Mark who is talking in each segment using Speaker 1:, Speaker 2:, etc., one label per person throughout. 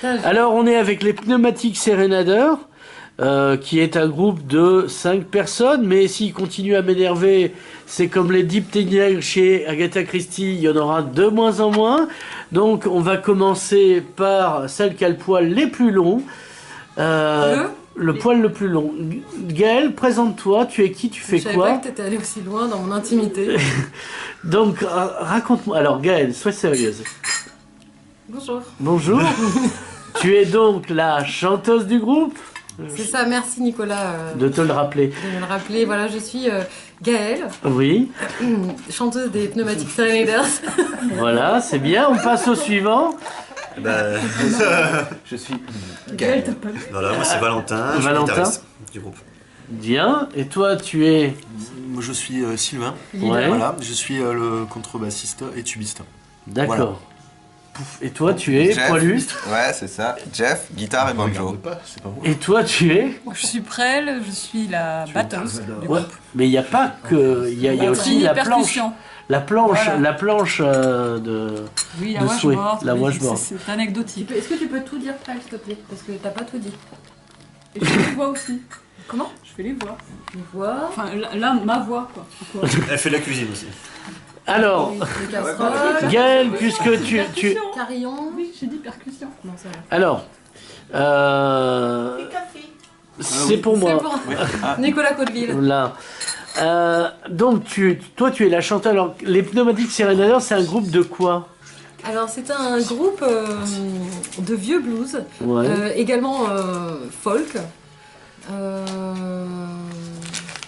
Speaker 1: Alors, on est avec les Pneumatiques Serenaders, qui est un groupe de 5 personnes, mais s'ils continuent à m'énerver, c'est comme les Deep Teenagers chez Agatha Christie, il y en aura de moins en moins. Donc, on va commencer par celle qui a le poil les plus longs. Le poil le plus long. Gaël, présente-toi, tu es qui, tu fais quoi?
Speaker 2: Je savais pas que t'étais allé aussi loin dans mon intimité.
Speaker 1: Donc, raconte-moi. Alors, Gaël, sois sérieuse.
Speaker 2: Bonjour.
Speaker 1: Bonjour. Tu es donc la chanteuse du groupe?
Speaker 2: C'est ça, merci Nicolas
Speaker 1: de te le rappeler.
Speaker 2: De me le rappeler. Voilà, je suis Gaëlle.
Speaker 1: Oui.
Speaker 2: Chanteuse des Pneumatiques Serenaders.
Speaker 1: Voilà, c'est bien. On passe au suivant.
Speaker 3: Je suis Gaël. Voilà, moi c'est Valentin. Je suis guitariste du groupe.
Speaker 1: Bien. Et toi, tu es?
Speaker 4: Moi, je suis Sylvain.
Speaker 1: Ouais.
Speaker 4: Voilà, je suis le contrebassiste et tubiste.
Speaker 1: D'accord.
Speaker 4: Voilà.
Speaker 1: Et toi, tu es
Speaker 5: Jeff.
Speaker 1: poilu?
Speaker 5: Ouais, c'est ça. Jeff, guitare et banjo.
Speaker 1: Et toi, tu es?
Speaker 6: Je suis Prel, je suis la batteuse du
Speaker 1: Ouais.
Speaker 6: groupe.
Speaker 1: Mais il n'y a pas que... Il y a aussi la planche. La planche,
Speaker 6: Voilà.
Speaker 1: la planche de...
Speaker 6: Oui, la
Speaker 1: de souhait.
Speaker 6: washboard.
Speaker 1: La
Speaker 6: mais
Speaker 1: washboard.
Speaker 6: c'est anecdotique.
Speaker 2: Est-ce que tu peux tout dire, Prel, s'il te plaît? Parce que t'as pas tout dit.
Speaker 6: Et je fais les voix aussi.
Speaker 2: Comment?
Speaker 6: Je fais les voix.
Speaker 2: Les voix.
Speaker 6: Enfin, là, ma voix, quoi.
Speaker 3: Elle fait la cuisine aussi.
Speaker 1: Alors,
Speaker 2: Les casseroles.
Speaker 1: Gaël, puisque tu...
Speaker 2: Carillon.
Speaker 6: Oui, j'ai dit percussion.
Speaker 2: Non, ça va.
Speaker 1: Alors, c'est pour moi.
Speaker 2: Nicolas Caudeville.
Speaker 1: Là. Donc, toi, tu es la chanteuse. Alors, les Pneumatiques Serenaders, c'est un groupe de quoi?
Speaker 2: Alors, c'est un groupe de vieux blues,
Speaker 1: Ouais.
Speaker 2: également folk.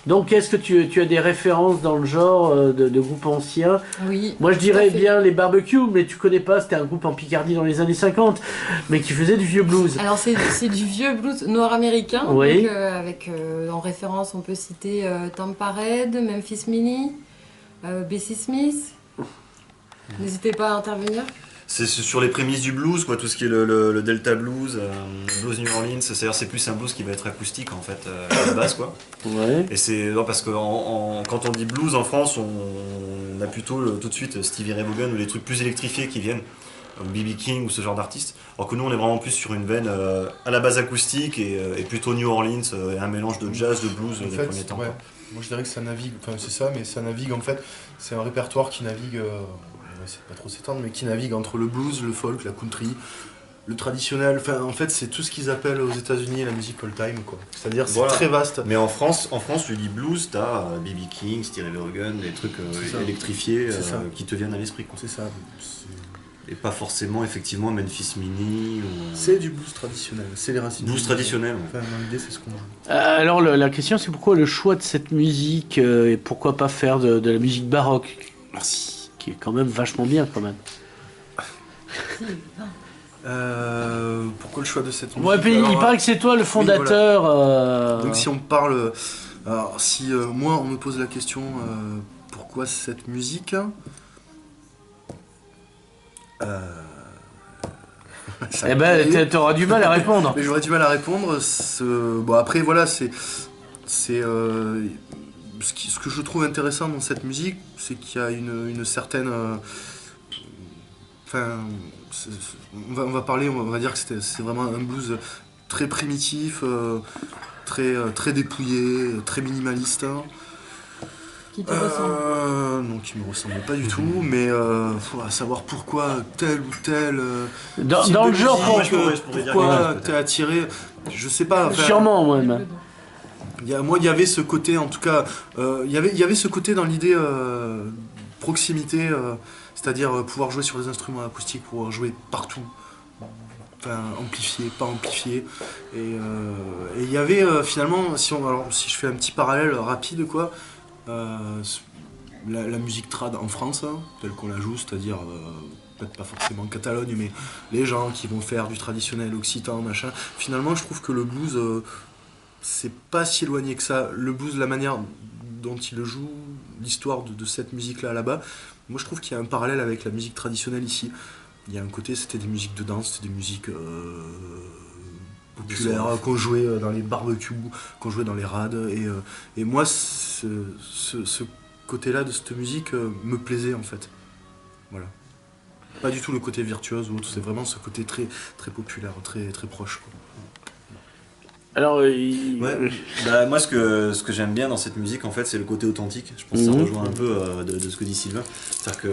Speaker 1: Donc, est-ce que tu as des références dans le genre de groupes anciens?
Speaker 2: Oui.
Speaker 1: Moi, je dirais
Speaker 2: tout à fait.
Speaker 1: bien les Barbecues, mais tu connais pas, c'était un groupe en Picardie dans les années 50, mais qui faisait du vieux blues.
Speaker 2: Alors, c'est du vieux blues nord-américain.
Speaker 1: Oui.
Speaker 2: Donc, avec en référence, on peut citer Tampa Red, Memphis Minnie, Bessie Smith. N'hésitez pas à intervenir.
Speaker 3: C'est sur les prémices du blues, quoi, tout ce qui est le Delta Blues, Blues New Orleans, c'est-à-dire c'est plus un blues qui va être acoustique en fait à la base, quoi.
Speaker 1: Ouais.
Speaker 3: Et c'est non, parce que quand on dit blues en France, on a plutôt tout de suite Stevie Ray Vaughan ou les trucs plus électrifiés qui viennent, B.B. King ou ce genre d'artistes. Alors que nous on est vraiment plus sur une veine à la base acoustique et plutôt New Orleans, et un mélange de jazz, de blues des premiers temps.
Speaker 4: Ouais.
Speaker 3: Quoi.
Speaker 4: Moi, je dirais que ça navigue, enfin c'est ça, mais ça navigue en fait, c'est un répertoire qui navigue, c'est pas trop s'étendre, mais qui navigue entre le blues, le folk, la country, le traditionnel, enfin en fait c'est tout ce qu'ils appellent aux États-Unis la musique old-time, quoi. C'est-à-dire c'est
Speaker 3: Voilà.
Speaker 4: très vaste.
Speaker 3: Mais en France, tu dis blues, t'as B.B. King, Stevie Ray Vaughan, des trucs électrifiés qui te viennent à l'esprit, quoi.
Speaker 4: C'est ça.
Speaker 3: Et pas forcément effectivement Memphis Minnie ou...
Speaker 4: C'est du blues traditionnel, c'est les racines.
Speaker 3: Blues traditionnel, ouais.
Speaker 4: Enfin, dans l'idée c'est ce qu'on...
Speaker 1: Alors, la question, c'est pourquoi le choix de cette musique et pourquoi pas faire de la musique baroque?
Speaker 4: Merci.
Speaker 1: Qui est quand même vachement bien, quand même.
Speaker 4: Pourquoi le choix de cette musique?
Speaker 1: Ouais, puis
Speaker 4: Alors,
Speaker 1: il paraît que c'est toi le fondateur.
Speaker 4: voilà. Donc si on parle... Alors si moi on me pose la question pourquoi cette musique,
Speaker 1: Eh ben, t'auras du mal à répondre.
Speaker 4: mais j'aurais du mal à répondre. Bon après voilà, c'est ce que je trouve intéressant dans cette musique, c'est qu'il y a une certaine... Enfin, on va parler, on va dire que c'est vraiment un blues très primitif, très dépouillé, très minimaliste.
Speaker 2: Qui te ressemble?
Speaker 4: Non, qui me ressemble pas du tout, mais faut savoir pourquoi tel ou tel
Speaker 1: Dans le genre,
Speaker 4: pourquoi t'es attiré, je sais pas. Enfin,
Speaker 1: sûrement, même.
Speaker 4: Moi, il y avait ce côté, en tout cas, il y avait ce côté dans l'idée proximité, c'est-à-dire pouvoir jouer sur des instruments acoustiques, pouvoir jouer partout, enfin amplifié, pas amplifié, et il y avait finalement, si je fais un petit parallèle rapide, quoi, la musique trad en France, telle qu'on la joue, c'est-à-dire peut-être pas forcément en Catalogne, mais les gens qui vont faire du traditionnel occitan, machin, finalement, je trouve que le blues c'est pas si éloigné que ça. Le blues, la manière dont il le joue, l'histoire de cette musique-là là-bas, moi je trouve qu'il y a un parallèle avec la musique traditionnelle ici. Il y a un côté, c'était des musiques de danse, c'était des musiques populaires qu'on jouait dans les barbecues, qu'on jouait dans les rades. Et moi, ce côté-là de cette musique me plaisait en fait. Voilà. Pas du tout le côté virtuose ou autre, c'est vraiment ce côté très, très populaire, très, très proche, quoi.
Speaker 1: Alors,
Speaker 3: Ouais. Bah, moi, ce que j'aime bien dans cette musique, en fait, c'est le côté authentique. Je pense que ça rejoint un peu de ce que dit Sylvain. C'est-à-dire que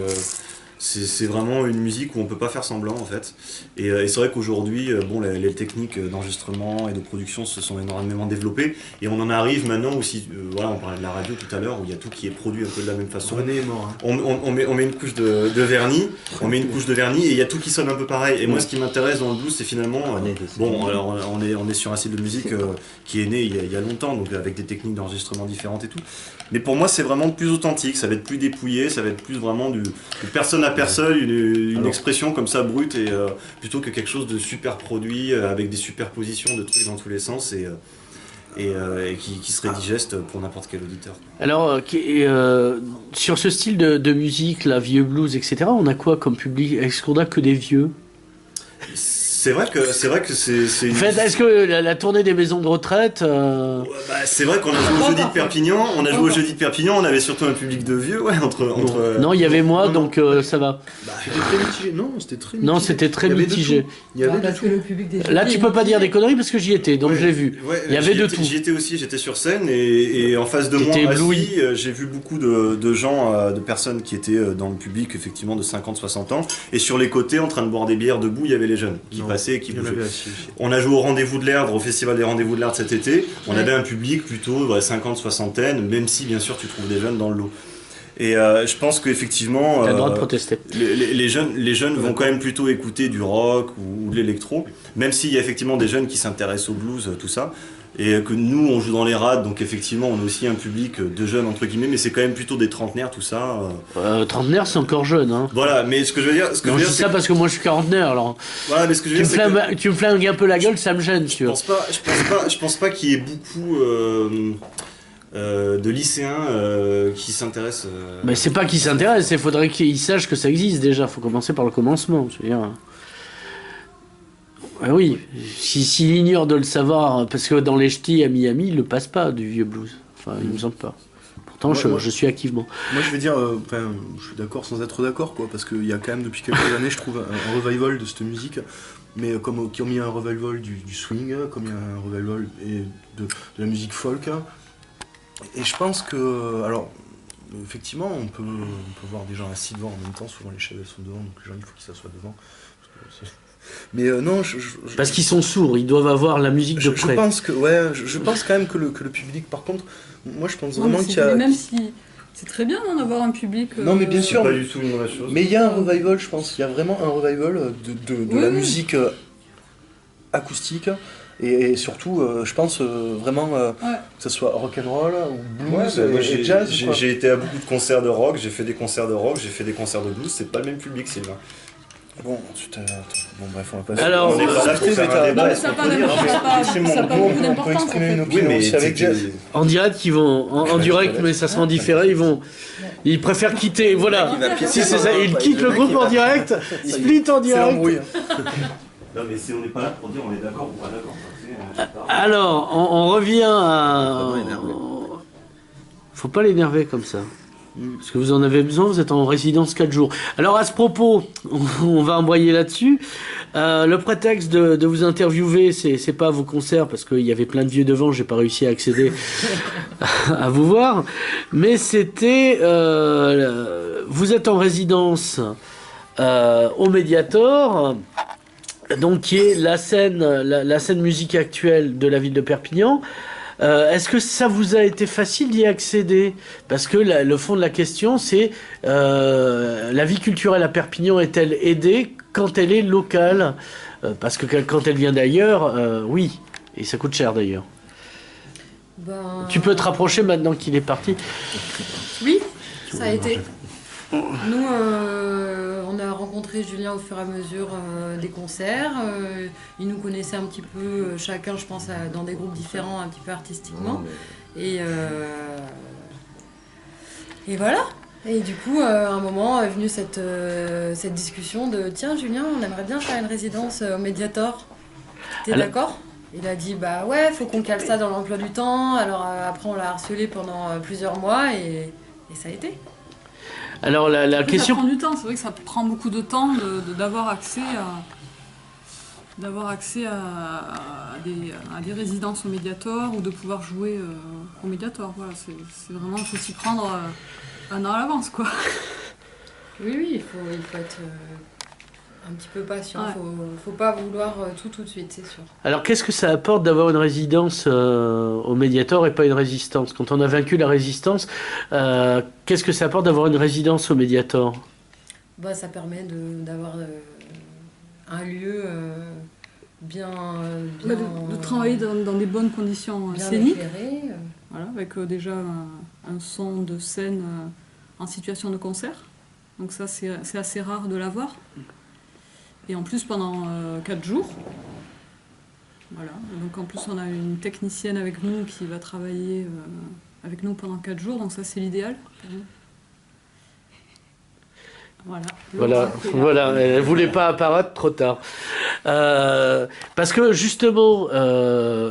Speaker 3: c'est vraiment une musique où on peut pas faire semblant, en fait. Et c'est vrai qu'aujourd'hui, bon, les techniques d'enregistrement et de production se sont énormément développées. Et on en arrive maintenant aussi, voilà, on parlait de la radio tout à l'heure, où il y a tout qui est produit un peu de la même façon.
Speaker 4: René est mort, hein.
Speaker 3: On met une couche de vernis, et il y a tout qui sonne un peu pareil. Et moi, ce qui m'intéresse dans le blues, c'est finalement, bon, alors on est sur un style de musique qui est né il y a longtemps, donc avec des techniques d'enregistrement différentes et tout. Mais pour moi, c'est vraiment plus authentique, ça va être plus dépouillé, ça va être plus vraiment du personne à personne, une expression comme ça brute, et plutôt que quelque chose de super produit avec des superpositions de trucs dans tous les sens et qui serait digeste pour n'importe quel auditeur.
Speaker 1: alors sur ce style de musique, la vieux blues, etc., on a quoi comme public? Est-ce qu'on a que des vieux?
Speaker 3: C'est vrai que c'est
Speaker 1: En fait, est-ce que la tournée des maisons de retraite...
Speaker 3: Bah, c'est vrai qu'on a joué au jeudi de Perpignan, on avait surtout un public de vieux, ouais, entre
Speaker 1: Non, il y avait moi, donc ça va.
Speaker 4: C'était très mitigé. Non, c'était très mitigé.
Speaker 1: Non, c'était très
Speaker 4: Il y avait de
Speaker 1: mitigé.
Speaker 4: tout. Il y avait de
Speaker 2: Parce
Speaker 4: tout.
Speaker 2: que le public des
Speaker 1: Là,
Speaker 2: jeunes
Speaker 1: tu
Speaker 2: est
Speaker 1: peux pas dire
Speaker 2: mitigé.
Speaker 1: des conneries parce que j'y étais, donc
Speaker 3: Ouais.
Speaker 1: je l'ai vu.
Speaker 3: Ouais,
Speaker 1: Il y avait de tout.
Speaker 3: J'y étais aussi, j'étais sur scène et en face de moi,
Speaker 1: T'étais ébloui.
Speaker 3: assis, j'ai vu beaucoup de gens, de personnes qui étaient dans le public, effectivement, de 50-60 ans. Et sur les côtés, en train de boire des bières debout, il y avait les jeunes qui
Speaker 4: Non,
Speaker 3: passaient et qui
Speaker 4: il y en
Speaker 3: bougeaient.
Speaker 4: avait assis aussi.
Speaker 3: On a joué au Rendez-vous de l'Erdre, au Festival des Rendez-vous de l'Erdre cet été. On
Speaker 2: Ouais.
Speaker 3: avait un public plutôt 50-soixantaine, même si, bien sûr, tu trouves des jeunes dans le lot. Et je pense qu'effectivement,
Speaker 1: T'as le droit de protester.
Speaker 3: les jeunes vont quand même plutôt écouter du rock ou de l'électro, même s'il y a effectivement des jeunes qui s'intéressent au blues, tout ça. Et que nous, on joue dans les rades, donc effectivement, on a aussi un public de jeunes, entre guillemets, mais c'est quand même plutôt des trentenaires, tout ça.
Speaker 1: Trentenaire, c'est encore jeune, hein.
Speaker 3: Voilà, mais ce que je veux dire,
Speaker 1: Non, je dis ça parce que moi je suis quarantenaire, alors.
Speaker 3: voilà, mais ce que je veux
Speaker 1: Tu me,
Speaker 3: dire, c'est que
Speaker 1: tu me flingues un peu la gueule, ça me gêne, si tu veux.
Speaker 3: je pense pas qu'il y ait beaucoup de lycéens qui s'intéressent.
Speaker 1: Mais c'est pas qu'ils s'intéressent, il faudrait qu'ils sachent que ça existe déjà. Faut commencer par le commencement. Je veux dire. Ah oui, s'ils ignorent de le savoir, parce que dans les ch'tis à Miami, ils le passent pas du vieux blues. Enfin, il me semble pas. Pourtant, je suis activement.
Speaker 4: Moi, je vais dire, je suis d'accord sans être d'accord, quoi, parce qu'il y a quand même depuis quelques années, je trouve, un revival de cette musique, mais comme qui ont mis un revival du swing, comme il y a un revival de la musique folk. Et je pense que, alors, effectivement, on peut voir des gens assis devant en même temps, souvent les chaises sont devant, donc les gens, il faut qu'ils s'assoient devant. Mais non,
Speaker 1: Parce qu'ils sont sourds, ils doivent avoir la musique de
Speaker 4: je
Speaker 1: près.
Speaker 4: pense que, ouais, je pense quand même que le public, par contre, moi je pense
Speaker 6: Non,
Speaker 4: vraiment
Speaker 6: mais
Speaker 4: qu'il y a...
Speaker 6: même si c'est très bien d'en avoir un public.
Speaker 4: Non, mais bien
Speaker 3: C'est
Speaker 4: sûr.
Speaker 3: pas du tout une mauvaise chose.
Speaker 4: Mais il y a un revival, je pense. Il y a vraiment un revival de la musique acoustique. Et surtout, je pense vraiment que ce soit rock'n'roll ou blues et jazz. quoi.
Speaker 3: J'ai été à beaucoup de concerts de rock, j'ai fait des concerts de rock, j'ai fait des concerts de blues, c'est pas le même public, Sylvain.
Speaker 4: Bon, bon, bref, on va pas...
Speaker 1: Alors,
Speaker 3: On est pas là pour faire un débat.
Speaker 6: Non, mais ça n'a pas d'importance. Ça n'a pas beaucoup
Speaker 4: on peut
Speaker 6: d'importance.
Speaker 4: exprimer une
Speaker 3: Oui,
Speaker 4: opinion
Speaker 3: mais
Speaker 4: aussi avec jazz.
Speaker 1: en direct, ils vont. En direct, mais ça sera en différé, ils préfèrent quitter. Voilà. Si c'est ça, ils quittent le groupe en direct, split en
Speaker 4: C'est l'embrouille.
Speaker 1: direct.
Speaker 3: Non, mais si on n'est pas là pour dire on est d'accord ou pas d'accord.
Speaker 1: Alors, on revient à.
Speaker 5: Vraiment énervé.
Speaker 1: Faut pas l'énerver comme ça. Parce que vous en avez besoin, vous êtes en résidence 4 jours. Alors à ce propos, on va embrayer là-dessus. Le prétexte de vous interviewer, c'est pas vos concerts, parce qu'il y avait plein de vieux devant, j'ai pas réussi à accéder à vous voir. Mais c'était... vous êtes en résidence au Mediator, donc qui est la scène musique actuelle de la ville de Perpignan. Est-ce que ça vous a été facile d'y accéder? Parce que le fond de la question, c'est la vie culturelle à Perpignan est-elle aidée quand elle est locale? Parce que quand elle vient d'ailleurs, oui. Et ça coûte cher d'ailleurs.
Speaker 2: Ben,
Speaker 1: Tu peux te rapprocher maintenant qu'il est parti.
Speaker 2: Oui, ça a été. Nous, on a rencontré Julien au fur et à mesure des concerts. Il nous connaissait un petit peu, chacun, je pense, dans des groupes différents, un petit peu artistiquement. Et voilà. Et du coup, à un moment est venue cette discussion de « Tiens, Julien, on aimerait bien faire une résidence au Mediator. T'es
Speaker 1: Alors-
Speaker 2: d'accord ?» Il a dit « Bah ouais, faut qu'on cale ça dans l'emploi du temps. » Alors après, on l'a harcelé pendant plusieurs mois et ça a été.
Speaker 1: Alors la
Speaker 6: Après,
Speaker 1: question...
Speaker 6: ça prend du temps, c'est vrai que ça prend beaucoup de temps d'avoir accès à des résidences au Mediator ou de pouvoir jouer au Mediator. Voilà, c'est vraiment, il faut s'y prendre un an à l'avance, quoi.
Speaker 2: Oui, il faut être un petit peu patient.
Speaker 6: Ouais.
Speaker 2: Faut pas vouloir tout de suite, c'est sûr.
Speaker 1: Alors qu'est-ce que ça apporte d'avoir une résidence au Mediator et pas une résistance? Quand on a vaincu la résistance, qu'est-ce que ça apporte d'avoir une résidence au Mediator?
Speaker 2: Bah, ça permet d'avoir un lieu bien,
Speaker 6: De travailler dans des bonnes conditions
Speaker 2: bien
Speaker 6: scéniques,
Speaker 2: éclairé.
Speaker 6: voilà, avec déjà un son de scène en situation de concert. Donc ça, c'est assez rare de l'avoir. Et en plus, pendant 4 jours. Voilà. Donc en plus, on a une technicienne avec nous qui va travailler avec nous pendant 4 jours. Donc ça, c'est l'idéal pour nous.
Speaker 1: Voilà, elle voulait pas apparaître trop tard. Parce que justement,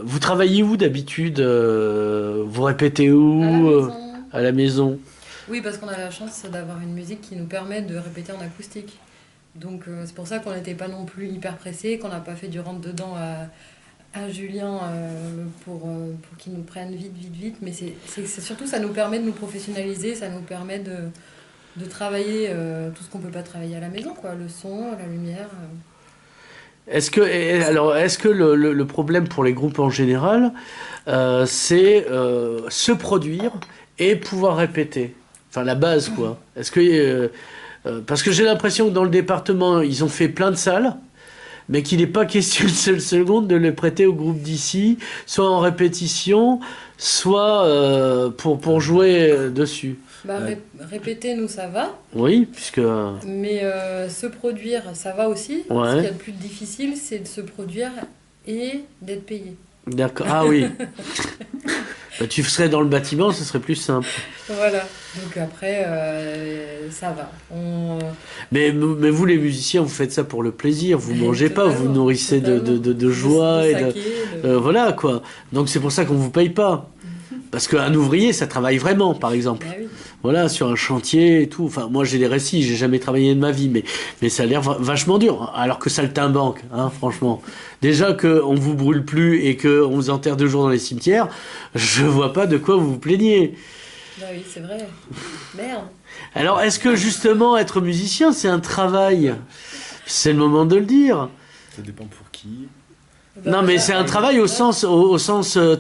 Speaker 1: vous travaillez où d'habitude? Vous répétez où? À la maison.
Speaker 2: Oui, parce qu'on a la chance d'avoir une musique qui nous permet de répéter en acoustique. Donc c'est pour ça qu'on n'était pas non plus hyper pressés, qu'on n'a pas fait du rentre-dedans à Julien pour qu'il nous prenne vite. Mais c'est surtout, ça nous permet de nous professionnaliser, ça nous permet de travailler tout ce qu'on peut pas travailler à la maison, quoi, le son, la lumière.
Speaker 1: Est-ce que le problème pour les groupes en général, c'est se produire et pouvoir répéter? Enfin, la base, quoi. Est-ce que parce que j'ai l'impression que dans le département, ils ont fait plein de salles, mais qu'il n'est pas question une seule seconde de les prêter au groupe d'ici, soit en répétition, soit pour jouer dessus.
Speaker 2: Bah, répéter, nous, ça va.
Speaker 1: Oui, puisque...
Speaker 2: Mais se produire, ça va aussi.
Speaker 1: Ouais.
Speaker 2: Ce qu'il y a de plus difficile, c'est de se produire et d'être payé.
Speaker 1: D'accord. Ah oui. Bah, tu serais dans le bâtiment, ce serait plus simple.
Speaker 2: Voilà. Donc après, ça va.
Speaker 1: Mais vous, les musiciens, vous faites ça pour le plaisir. Vous mangez pas, vous
Speaker 2: Totalement,
Speaker 1: nourrissez de joie. Voilà, quoi. Donc c'est pour ça qu'on vous paye pas. Parce qu'un ouvrier, ça travaille vraiment, par exemple.
Speaker 2: Ah oui.
Speaker 1: Voilà, sur un chantier et tout. Enfin, moi, j'ai des récits, j'ai jamais travaillé de ma vie, mais ça a l'air vachement dur. Alors que saltimbanque, hein, franchement. Déjà qu'on vous brûle plus et qu'on vous enterre 2 jours dans les cimetières, je vois pas de quoi vous vous plaignez.
Speaker 2: Bah oui, c'est vrai. Merde.
Speaker 1: Alors, est-ce que justement, être musicien, c'est un travail? C'est le moment de le dire.
Speaker 4: Ça dépend pour qui.
Speaker 1: Non, mais c'est un travail au sens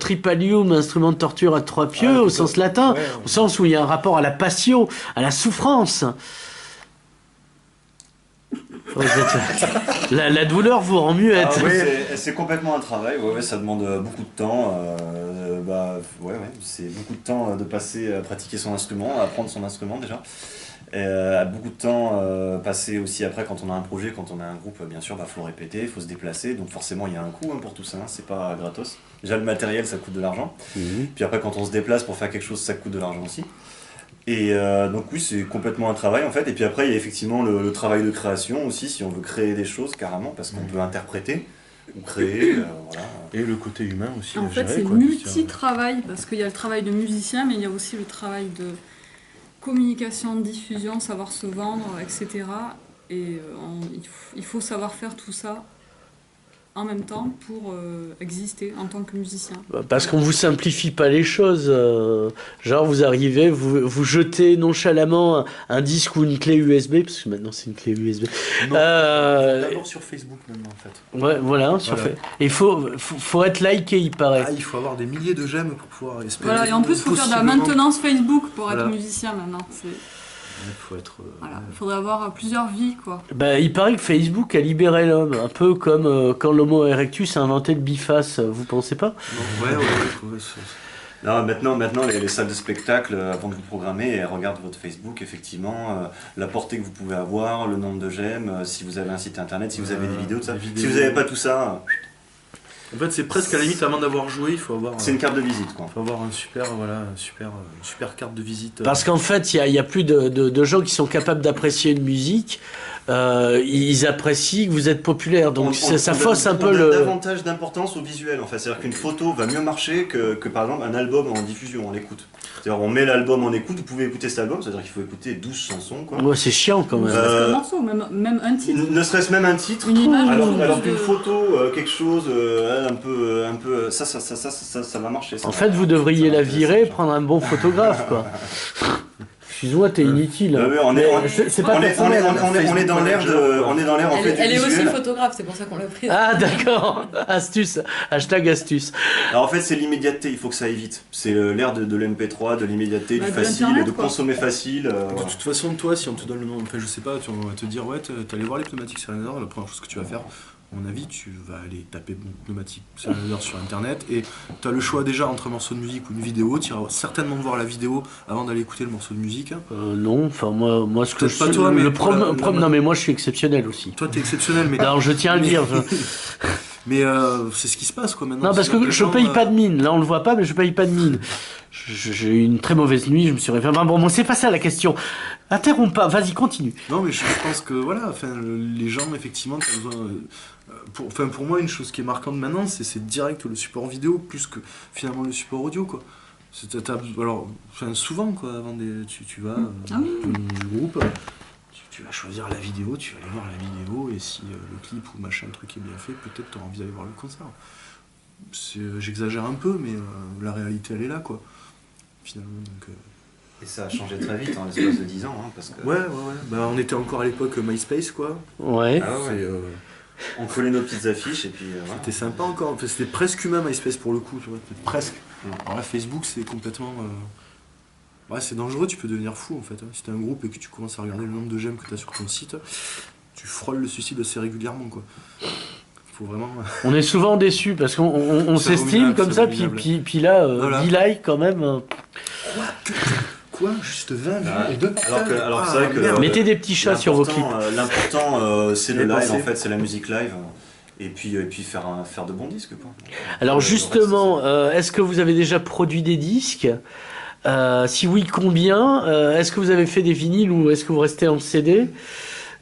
Speaker 1: tripalium, instrument de torture à 3 pieux, au sens latin, au sens où il y a un rapport à la passion, à la souffrance. La douleur vous rend muette.
Speaker 3: Oui, c'est complètement un travail, ça demande beaucoup de temps. C'est beaucoup de temps de passer à pratiquer son instrument, à apprendre son instrument déjà. Beaucoup de temps passé aussi après quand on a un projet, quand on a un groupe, bien sûr, faut répéter, il faut se déplacer, donc forcément il y a un coût pour tout ça, c'est pas gratos. Déjà le matériel ça coûte de l'argent, puis après quand on se déplace pour faire quelque chose ça coûte de l'argent aussi. Et donc oui, c'est complètement un travail en fait, et puis après il y a effectivement le travail de création aussi, si on veut créer des choses carrément, parce qu'on peut interpréter ou créer, voilà.
Speaker 4: Et le côté humain aussi.
Speaker 6: En fait, c'est multi-travail, parce qu'il y a le travail de musicien, mais il y a aussi le travail de communication, diffusion, savoir se vendre, etc. Et il faut savoir faire tout ça en même temps pour exister en tant que musicien.
Speaker 1: Parce qu'on vous simplifie pas les choses. Genre vous arrivez, vous jetez nonchalamment un disque ou une clé USB, parce que maintenant c'est une clé USB.
Speaker 4: Non, d'abord sur Facebook maintenant en fait.
Speaker 1: Ouais, voilà. Il faut être liké, il paraît.
Speaker 4: Ah, il faut avoir des milliers de j'aime pour pouvoir espérer.
Speaker 6: Voilà, et en plus il faut faire de la maintenance Facebook pour être musicien maintenant.
Speaker 4: Il faut être.
Speaker 6: Voilà, il faudrait avoir plusieurs vies, quoi.
Speaker 1: Bah, il paraît que Facebook a libéré l'homme, un peu comme quand l'Homo erectus a inventé le biface, vous pensez pas?
Speaker 3: Non, maintenant les salles de spectacle, avant de vous programmer, elles regardent votre Facebook, effectivement, la portée que vous pouvez avoir, le nombre de j'aime, si vous avez un site internet, si vous avez des vidéos, tout ça. Si vous n'avez pas tout ça...
Speaker 4: En fait, c'est presque à la limite, avant d'avoir joué, il faut avoir...
Speaker 3: C'est une carte de visite, quoi.
Speaker 4: faut avoir une super carte de visite.
Speaker 1: Parce qu'en fait, il y a plus de gens qui sont capables d'apprécier une musique. Ils apprécient que vous êtes populaire, donc ça fausse un peu
Speaker 3: on
Speaker 1: le...
Speaker 3: donne davantage d'importance au visuel, en fait. C'est-à-dire qu'une photo va mieux marcher que par exemple un album en diffusion, en écoute. C'est-à-dire on met l'album en écoute, vous pouvez écouter cet album, c'est-à-dire qu'il faut écouter 12 chansons, quoi.
Speaker 1: Ouais, c'est chiant quand même.
Speaker 6: Ne serait-ce qu'un morceau, même un titre.
Speaker 3: Ne serait-ce même un titre,
Speaker 6: Une image,
Speaker 3: alors
Speaker 6: de-
Speaker 3: qu'une photo, quelque chose, un peu, ça va marcher. Ça
Speaker 1: En
Speaker 3: va-
Speaker 1: fait, vous
Speaker 3: ça
Speaker 1: devriez
Speaker 3: va
Speaker 1: la
Speaker 3: intéresser
Speaker 1: virer,
Speaker 3: les gens.
Speaker 1: prendre un bon photographe, quoi. Excuse-moi, t'es inutile.
Speaker 3: Ouais, on est-
Speaker 1: Mais
Speaker 3: on est-
Speaker 1: c'est pas
Speaker 3: on est
Speaker 1: personnel.
Speaker 3: on est dans l'air en fait
Speaker 2: Elle
Speaker 3: du
Speaker 2: est aussi
Speaker 3: visuel.
Speaker 2: photographe, c'est pour ça qu'on l'a prise.
Speaker 1: Ah d'accord, astuce, hashtag astuce.
Speaker 3: Alors en fait c'est l'immédiateté, il faut que ça aille vite. C'est l'ère de l'MP3, de l'immédiateté,
Speaker 6: Bah,
Speaker 3: du
Speaker 6: de
Speaker 3: facile,
Speaker 6: l'Internet,
Speaker 3: de
Speaker 6: quoi.
Speaker 3: consommer facile.
Speaker 4: De
Speaker 3: voilà.
Speaker 4: toute façon, toi, si on te donne le nom, enfin, je sais pas, on va te dire, ouais, t'es allé voir les pneumatiques Serenader, la première chose que tu vas faire, à mon avis, tu vas aller taper pneumatique Serenader sur internet et tu as le choix déjà entre un morceau de musique ou une vidéo. Tu iras certainement voir la vidéo avant d'aller écouter le morceau de musique.
Speaker 1: Non, enfin moi ce que
Speaker 4: Peut-être pas toi, mais
Speaker 1: non mais moi je suis exceptionnel aussi.
Speaker 4: Toi, t'es exceptionnel, mais.
Speaker 1: Non, je tiens à le dire.
Speaker 4: Mais c'est ce qui se passe, quoi, maintenant.
Speaker 1: Non, parce
Speaker 4: C'est-à-dire
Speaker 1: que
Speaker 4: les
Speaker 1: je
Speaker 4: gens,
Speaker 1: paye pas de mine. Là, on le voit pas, mais je paye pas de mine. J'ai eu une très mauvaise nuit, je me suis réveillé. Enfin, bon, c'est pas ça la question. Interromps pas, vas-y, continue.
Speaker 4: Non, mais je pense que voilà, enfin, les gens, effectivement, t'as besoin. Pour moi, une chose qui est marquante maintenant, c'est direct le support vidéo plus que finalement le support audio, quoi. Alors, souvent, quoi, avant tu vas du groupe, tu vas choisir la vidéo, tu vas aller voir la vidéo, et si le clip ou machin truc est bien fait, peut-être tu auras envie d'aller voir le concert. J'exagère un peu, mais la réalité, elle est là, quoi. Finalement, donc.
Speaker 3: Et ça a changé très vite en l'espace de 10 ans, hein, parce que
Speaker 4: Ouais. Bah, on était encore à l'époque MySpace, quoi.
Speaker 1: Ouais.
Speaker 3: Ah ouais. On collait nos petites affiches et puis voilà.
Speaker 4: C'était sympa encore. Enfin, c'était presque humain MySpace pour le coup, tu vois. Presque. Alors là, Facebook, c'est complètement. Ouais, c'est dangereux, tu peux devenir fou en fait. Hein. Si t'as un groupe et que tu commences à regarder le nombre de j'aime que t'as sur ton site, tu frôles le suicide assez régulièrement, quoi. Faut vraiment.
Speaker 1: On est souvent déçus parce qu'on
Speaker 4: C'est
Speaker 1: s'estime
Speaker 4: abominable,
Speaker 1: comme
Speaker 4: c'est
Speaker 1: ça,
Speaker 4: abominable.
Speaker 1: puis là,
Speaker 4: Voilà.
Speaker 1: 10 likes quand même.
Speaker 4: Quoi Juste 20 vues
Speaker 3: Ah,
Speaker 4: et 2
Speaker 3: alors que c'est vrai que
Speaker 4: merde.
Speaker 1: Mettez des petits chats sur vos clips.
Speaker 3: L'important, c'est le
Speaker 4: Les
Speaker 3: live,
Speaker 4: passer.
Speaker 3: en fait, c'est la musique live. Et puis faire de bons disques, quoi.
Speaker 1: Alors
Speaker 3: Le reste,
Speaker 1: justement, est-ce que vous avez déjà produit des disques Si oui, combien Est-ce que vous avez fait des vinyles ou est-ce que vous restez en CD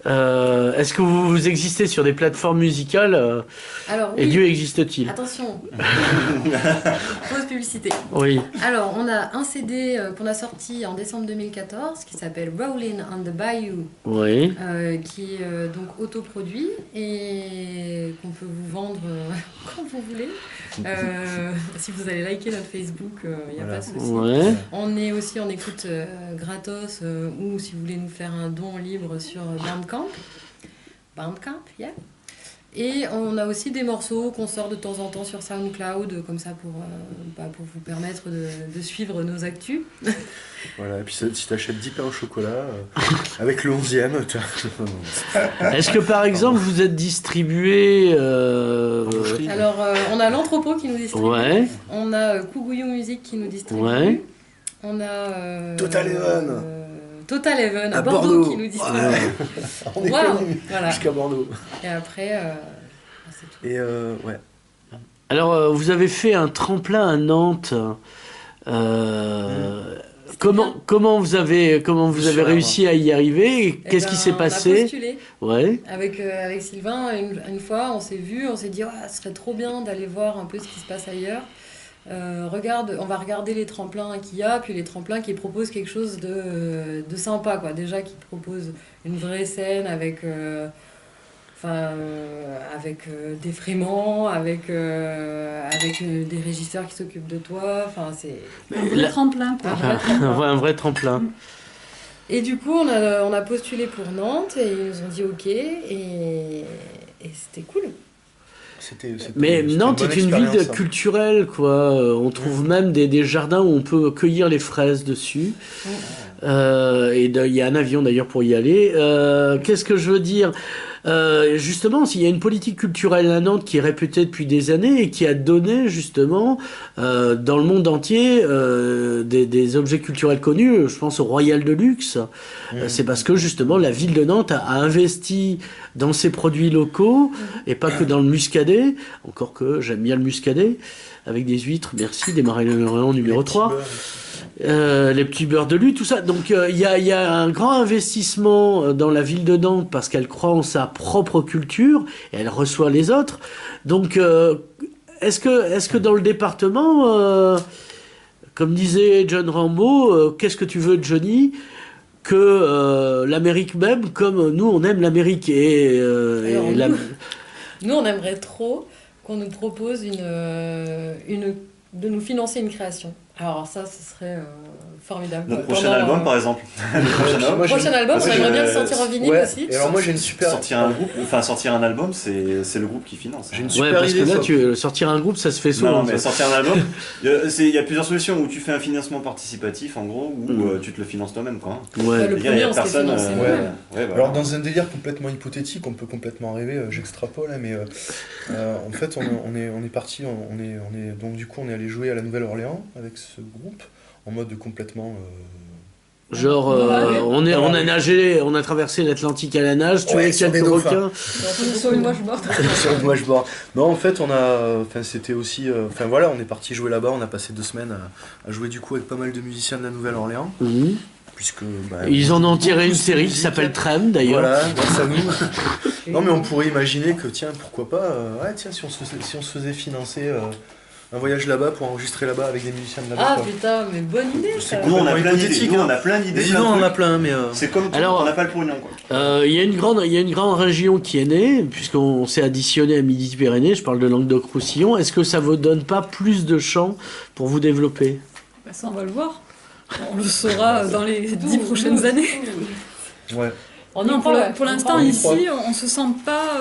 Speaker 1: Est-ce que vous existez sur des plateformes musicales
Speaker 2: Alors,
Speaker 1: Et
Speaker 2: oui,
Speaker 1: Dieu existe-t-il
Speaker 2: attention, fausse publicité.
Speaker 1: Oui.
Speaker 2: Alors, on a un CD qu'on a sorti en décembre 2014 qui s'appelle Rolling on the Bayou,
Speaker 1: Oui.
Speaker 2: qui est donc autoproduit et qu'on peut vous vendre quand vous voulez. Si vous allez liker notre Facebook, il n'y a
Speaker 3: Voilà.
Speaker 2: pas de souci.
Speaker 1: Ouais.
Speaker 2: On est aussi en écoute gratos ou si vous voulez nous faire un don libre sur Bandcamp. Bandcamp, yeah. Et on a aussi des morceaux qu'on sort de temps en temps sur SoundCloud, comme ça pour vous permettre de suivre nos actus.
Speaker 4: Voilà, et puis si t'achètes 10 pains au chocolat, avec le 11e,
Speaker 1: Est-ce que par exemple vous êtes distribué
Speaker 4: boucherie.
Speaker 2: Alors, on a l'entrepôt qui nous distribue.
Speaker 1: Ouais.
Speaker 2: On a Kougouillou Music qui nous distribue.
Speaker 1: Ouais.
Speaker 2: On a
Speaker 4: Total Even.
Speaker 2: Total Even à
Speaker 4: À
Speaker 2: Bordeaux,
Speaker 4: Bordeaux.
Speaker 2: qui nous distribue.
Speaker 4: Ouais. On est
Speaker 2: Waouh,
Speaker 4: connus
Speaker 2: voilà.
Speaker 4: jusqu'à Bordeaux.
Speaker 2: Et après, c'est tout.
Speaker 4: Et ouais.
Speaker 1: Alors vous avez fait un tremplin à Nantes. Comment vous avez
Speaker 4: Sur
Speaker 1: réussi à y arriver
Speaker 2: Eh
Speaker 1: Qu'est-ce
Speaker 2: ben,
Speaker 1: qui s'est
Speaker 2: On a
Speaker 1: passé
Speaker 2: postulé
Speaker 1: Ouais.
Speaker 2: avec Sylvain une fois, on s'est vu, on s'est dit ce serait trop bien d'aller voir un peu ce qui se passe ailleurs. On va regarder les tremplins qu'il y a, puis les tremplins qui proposent quelque chose de sympa, quoi. Déjà qui proposent une vraie scène avec des fréments, avec des régisseurs qui s'occupent de toi. Enfin, c'est
Speaker 6: Un vrai
Speaker 1: La-
Speaker 6: tremplin, quoi.
Speaker 1: Un vrai tremplin.
Speaker 2: Et du coup, on a postulé pour Nantes et ils nous ont dit OK et c'était cool.
Speaker 1: Mais Nantes est une ville culturelle, quoi. On trouve même des jardins où on peut cueillir les fraises dessus. Il y a un avion d'ailleurs pour y aller. Qu'est-ce que je veux dire Justement, s'il y a une politique culturelle à Nantes qui est réputée depuis des années et qui a donné justement dans le monde entier des objets culturels connus, je pense au Royal de Luxe, c'est parce que justement la ville de Nantes a investi dans ses produits locaux et pas que dans le muscadet, encore que j'aime bien le muscadet, avec des huîtres, merci, des marais de Lorient numéro 3. Les petits beurres de lui, tout ça. Donc il y a un grand investissement dans la ville de Nantes parce qu'elle croit en sa propre culture et elle reçoit les autres. Donc est-ce que dans le département, comme disait John Rambo, qu'est-ce que tu veux, Johnny, que l'Amérique même, comme nous on aime l'Amérique
Speaker 2: Nous, on aimerait trop qu'on nous propose de nous financer une création. Alors ça, ce serait formidable.
Speaker 3: Notre prochain album, par exemple. Le
Speaker 2: prochain album, on aimerait bien le sortir en vinyle aussi.
Speaker 4: Et alors moi j'ai une super...
Speaker 3: Sortir un album, c'est le groupe qui finance.
Speaker 4: J'ai une super
Speaker 1: parce
Speaker 4: idée.
Speaker 1: Que là, sortir un groupe, ça se fait souvent.
Speaker 3: Non, mais sortir un album, il y a plusieurs solutions. Où tu fais un financement participatif, en gros, ou tu te le finances toi-même, quoi.
Speaker 1: Ouais.
Speaker 2: Le premier, on s'est financé nous-mêmes.
Speaker 3: Voilà.
Speaker 4: Alors dans un délire complètement hypothétique, on peut complètement rêver, j'extrapole, hein, mais en fait on est parti, donc du coup on est allé jouer à la Nouvelle-Orléans avec ce groupe en mode complètement
Speaker 1: Genre, on a nagé, on a traversé l'Atlantique à la nage, tu vois, quelques requins.
Speaker 6: Sur une washboard.
Speaker 4: sur une washboard. Non, en fait, c'était aussi, voilà, on est parti jouer là-bas, on a passé 2 semaines à jouer du coup avec pas mal de musiciens de la Nouvelle-Orléans.
Speaker 1: Mhm.
Speaker 4: Puisque,
Speaker 1: ils en ont tiré une série qui s'appelle Trem d'ailleurs.
Speaker 4: Voilà, grâce à nous. Non, mais on pourrait imaginer que, tiens, pourquoi pas, si on se faisait financer un voyage là-bas pour enregistrer là-bas avec des musiciens de là-bas.
Speaker 2: Ah putain, mais bonne idée ça.
Speaker 3: Nous, on a plein d'idées. Nous, on a plein d'idées.
Speaker 4: Sinon, on en a plein, mais.
Speaker 3: C'est comme tout,
Speaker 1: Alors,
Speaker 3: on n'a pas le pognon, quoi.
Speaker 1: Il y a une grande région qui est née, puisqu'on s'est additionné à Midi-Pyrénées, je parle de Languedoc-Roussillon. Est-ce que ça vous donne pas plus de champs pour vous développer?
Speaker 6: Ça, on va le voir. On le saura dans les 10 prochaines années.
Speaker 4: Ouais.
Speaker 6: Non, pour l'instant, ici, on se sent pas,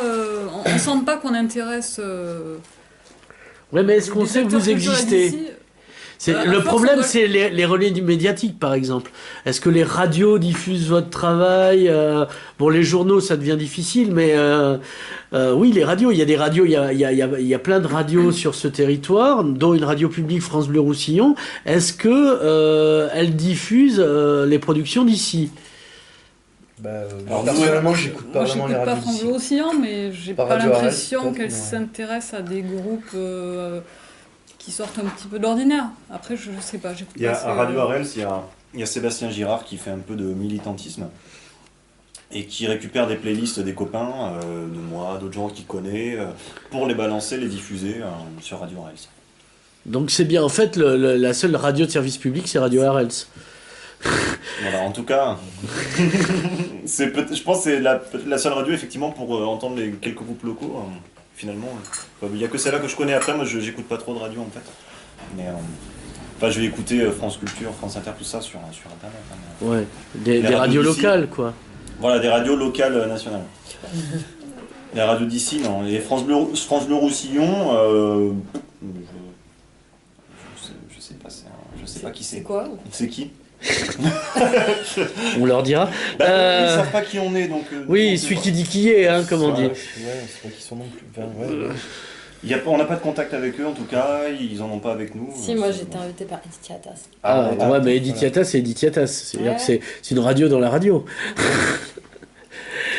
Speaker 6: on sent pas qu'on intéresse.
Speaker 1: Ouais, mais est-ce qu'on sait que vous existez? Le problème, c'est les relais du médiatique, par exemple. Est-ce que les radios diffusent votre travail? Bon, les journaux, ça devient difficile, mais oui, les radios. Il y a des radios, il y a plein de radios sur ce territoire, dont une radio publique, France Bleu Roussillon. Est-ce que elle diffuse les productions d'ici?
Speaker 4: Personnellement, j'écoute pas
Speaker 6: Moi,
Speaker 4: vraiment
Speaker 6: j'écoute
Speaker 4: les radios
Speaker 6: pas France
Speaker 4: d'ici.
Speaker 6: Bleu Roussillon, mais j'ai
Speaker 4: Par
Speaker 6: pas
Speaker 4: Radio
Speaker 6: l'impression
Speaker 4: Arrête,
Speaker 6: qu'elle
Speaker 4: peut-être,
Speaker 6: s'intéresse à des groupes qui sortent un petit peu d'ordinaire. Après, je sais pas, j'écoute
Speaker 3: Il y a
Speaker 6: pas
Speaker 3: à Radio Arels, il y a Sébastien Girard qui fait un peu de militantisme et qui récupère des playlists des copains, de moi, d'autres gens qu'il connaît, pour les balancer, les diffuser sur Radio Arels.
Speaker 1: Donc c'est bien, en fait, la seule radio de service public, c'est Radio Arels.
Speaker 3: Voilà, en tout cas, je pense que c'est la seule radio effectivement pour entendre quelques groupes locaux. Finalement, il n'y a que celle-là que je connais. Après, moi, j'écoute pas trop de radio en fait. Mais je vais écouter France Culture, France Inter, tout ça sur internet. Hein,
Speaker 1: ouais, des radios locales, quoi.
Speaker 3: Voilà, des radios locales nationales. Les radios d'ici, non. Et France Bleu Roussillon, je sais pas, je sais pas qui c'est.
Speaker 2: C'est quoi?
Speaker 3: C'est qui?
Speaker 1: On leur dira.
Speaker 3: Ils savent pas qui on est, donc.
Speaker 1: Oui, celui qui dit qui est, hein, comme on dit.
Speaker 4: Ouais, c'est pas qu'ils sont non plus.
Speaker 3: On n'a pas de contact avec eux en tout cas, ils en ont pas avec nous.
Speaker 2: Si, moi j'étais invité par Edith Yatas.
Speaker 1: Ouais, mais Edith Yatas, c'est Edith Yatas. C'est-à-dire que c'est une radio dans la radio.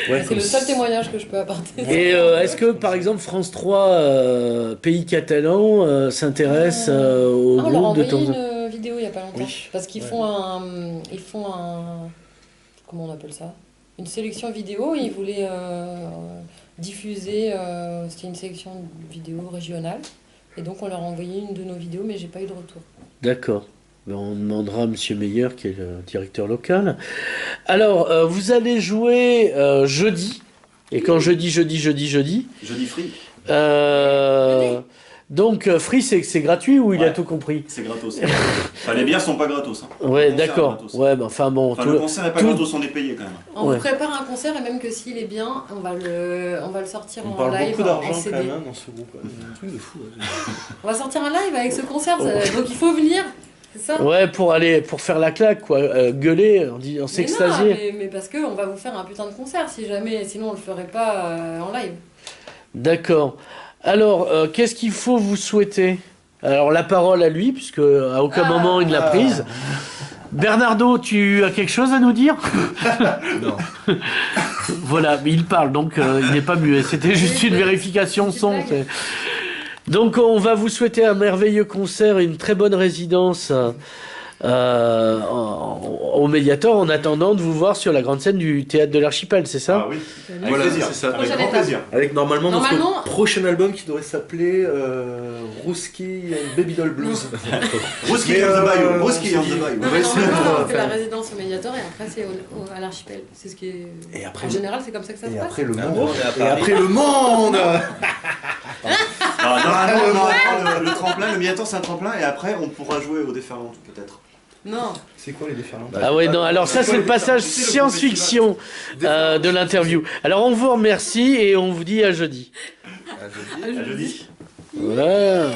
Speaker 2: Ouais, c'est le seul témoignage que je peux apporter.
Speaker 1: Et est-ce que, par exemple, France 3, Pays Catalan, s'intéresse au
Speaker 2: on leur a
Speaker 1: groupe de
Speaker 2: envoyé
Speaker 1: temps en temps?
Speaker 2: une vidéo il y a pas longtemps.
Speaker 4: Oui.
Speaker 2: Parce qu'ils font un... Comment on appelle ça? Une sélection vidéo. Ils voulaient diffuser... C'était une sélection vidéo régionale. Et donc on leur a envoyé une de nos vidéos, mais j'ai pas eu de retour.
Speaker 1: D'accord. Ben, on demandera à M. Meyer, qui est le directeur local. Alors, vous allez jouer jeudi. Et quand je dis jeudi...
Speaker 3: Jeudi free.
Speaker 1: Donc, free, c'est gratuit ou il a tout compris?
Speaker 3: C'est gratos. Enfin, les bières sont pas gratos. Hein.
Speaker 1: Ouais, d'accord. Ouais, ben, enfin bon.
Speaker 3: Le concert est pas gratos, on est payé quand même.
Speaker 2: On vous prépare un concert et même que s'il est bien, on va le sortir en live.
Speaker 4: Beaucoup d'argent
Speaker 2: en
Speaker 4: quand
Speaker 2: CD.
Speaker 4: même dans ce groupe. C'est un truc de fou.
Speaker 2: On va sortir un live avec ce concert, donc il faut venir. C'est ça.
Speaker 1: Ouais, pour faire la claque, quoi. Gueuler, en s'extasier.
Speaker 2: Mais parce qu'on va vous faire un putain de concert si jamais, sinon on le ferait pas en live.
Speaker 1: D'accord. Alors, qu'est-ce qu'il faut vous souhaiter? Alors, la parole à lui, puisque à aucun moment il ne l'a prise. Bernardo, tu as quelque chose à nous dire?
Speaker 4: Non.
Speaker 1: Voilà, mais il parle, donc il n'est pas muet. C'était juste une vérification son. Donc, on va vous souhaiter un merveilleux concert et une très bonne résidence au Mediator en attendant de vous voir sur la grande scène du Théâtre de l'Archipel, c'est ça?
Speaker 3: Ah oui, avec
Speaker 4: Voilà,
Speaker 3: plaisir.
Speaker 4: c'est ça.
Speaker 3: Avec
Speaker 2: Prochaine
Speaker 3: grand
Speaker 2: étape.
Speaker 3: plaisir.
Speaker 4: Avec normalement
Speaker 2: Normalement-
Speaker 4: notre prochain album qui devrait s'appeler Ruski and Baby Doll Blues.
Speaker 3: Ruski
Speaker 4: Mais,
Speaker 3: on the Bayou.
Speaker 4: on
Speaker 3: Ruski
Speaker 4: s'est
Speaker 3: on
Speaker 4: dit-
Speaker 3: the Bayou.
Speaker 2: Non,
Speaker 4: va
Speaker 2: mais
Speaker 4: essayer
Speaker 2: normalement,
Speaker 4: de
Speaker 2: on fait la
Speaker 4: faire-
Speaker 2: résidence au Mediator et après c'est à l'archipel. C'est ce qui est.
Speaker 4: Et après-
Speaker 2: En général, c'est comme ça que ça se
Speaker 4: Et
Speaker 2: passe.
Speaker 4: après le
Speaker 5: Ah
Speaker 4: monde.
Speaker 5: bon, on est à
Speaker 4: Et
Speaker 5: Paris.
Speaker 4: après le monde.
Speaker 3: Normalement, le tremplin, le Mediator c'est un tremplin et après on pourra jouer au déferlante peut-être.
Speaker 2: Non.
Speaker 4: C'est quoi les déferlantes?
Speaker 1: Ah ouais, non, alors ça c'est le passage science-fiction de l'interview. Alors on vous remercie et on vous dit à jeudi.
Speaker 5: Ah, je dis.
Speaker 3: À jeudi.
Speaker 1: Voilà.